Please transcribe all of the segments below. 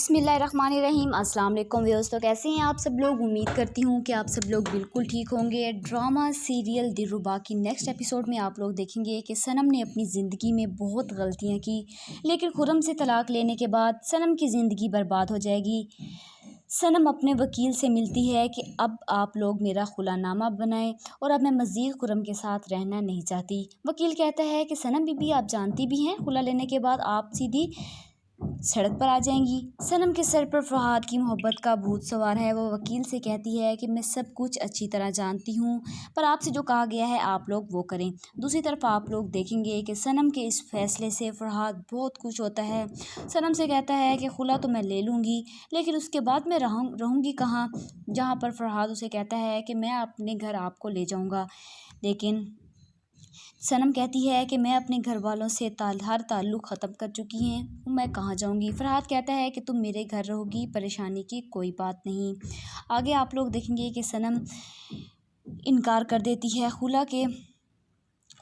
बिस्मिल्लाहिर्रहमानिर्रहीम। अस्सलाम वालेकुम व्यूअर्स। तो कैसे हैं आप सब लोग? उम्मीद करती हूँ कि आप सब लोग बिल्कुल ठीक होंगे। ड्रामा सीरियल दिलरुबा की नेक्स्ट एपिसोड में आप लोग देखेंगे कि सनम ने अपनी ज़िंदगी में बहुत गलतियाँ की, लेकिन खुर्रम से तलाक लेने के बाद सनम की ज़िंदगी बर्बाद हो जाएगी। सनम अपने वकील से मिलती है कि अब आप लोग मेरा खुलानामा बनाएं और अब मैं मज़ीद खुर्रम के साथ रहना नहीं चाहती। वकील कहता है कि सनम बीबी, आप जानती भी हैं खुला लेने के बाद आप सीधी सड़क पर आ जाएंगी। सनम के सर पर फरहाद की मोहब्बत का भूत सवार है। वो वकील से कहती है कि मैं सब कुछ अच्छी तरह जानती हूँ, पर आपसे जो कहा गया है आप लोग वो करें। दूसरी तरफ आप लोग देखेंगे कि सनम के इस फैसले से फरहाद बहुत खुश होता है। सनम से कहता है कि खुला तो मैं ले लूँगी, लेकिन उसके बाद मैं रहूँगी कहाँ? जहाँ पर फरहाद उसे कहता है कि मैं अपने घर आपको ले जाऊँगा, लेकिन सनम कहती है कि मैं अपने घर वालों से हर ताल्लुक़ ख़त्म कर चुकी हैं, मैं कहाँ जाऊँगी। फरहाद कहता है कि तुम मेरे घर रहोगी, परेशानी की कोई बात नहीं। आगे आप लोग देखेंगे कि सनम इनकार कर देती है। खुला के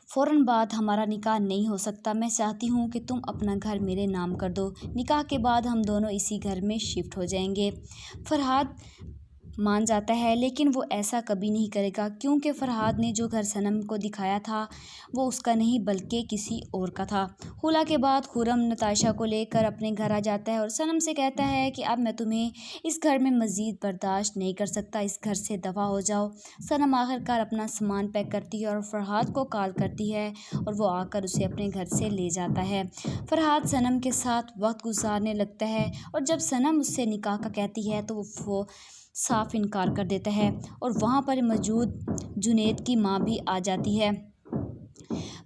फ़ौरन बाद हमारा निकाह नहीं हो सकता, मैं चाहती हूँ कि तुम अपना घर मेरे नाम कर दो, निकाह के बाद हम दोनों इसी घर में शिफ्ट हो जाएंगे। फरहाद मान जाता है, लेकिन वो ऐसा कभी नहीं करेगा, क्योंकि फरहाद ने जो घर सनम को दिखाया था वो उसका नहीं बल्कि किसी और का था। खुला के बाद खुर्रम नताशा को लेकर अपने घर आ जाता है और सनम से कहता है कि अब मैं तुम्हें इस घर में मज़ीद बर्दाश्त नहीं कर सकता, इस घर से दफ़ा हो जाओ। सनम आखिरकार अपना सामान पैक करती है और फरहाद को कॉल करती है और वो आकर उसे अपने घर से ले जाता है। फरहाद सनम के साथ वक्त गुजारने लगता है और जब सनम उससे निकाह का कहती है तो वो साफ इनकार कर देता है और वहाँ पर मौजूद जुनैद की माँ भी आ जाती है।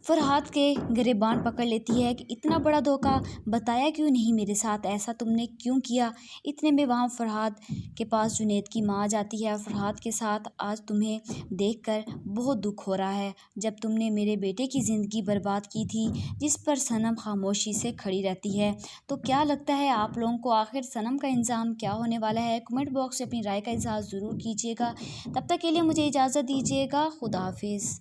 फरहाद के गिरेबान पकड़ लेती है कि इतना बड़ा धोखा, बताया क्यों नहीं मेरे साथ, ऐसा तुमने क्यों किया? इतने में वहाँ फरहाद के पास जुनैद की माँ आ जाती है। फरहाद के साथ आज तुम्हें देखकर बहुत दुख हो रहा है, जब तुमने मेरे बेटे की ज़िंदगी बर्बाद की थी, जिस पर सनम खामोशी से खड़ी रहती है। तो क्या लगता है आप लोगों को, आखिर सनम का इंजाम क्या होने वाला है? कमेंट बॉक्स से अपनी राय का इज़हार ज़रूर कीजिएगा। तब तक के लिए मुझे इजाज़त दीजिएगा। खुदा हाफिज़।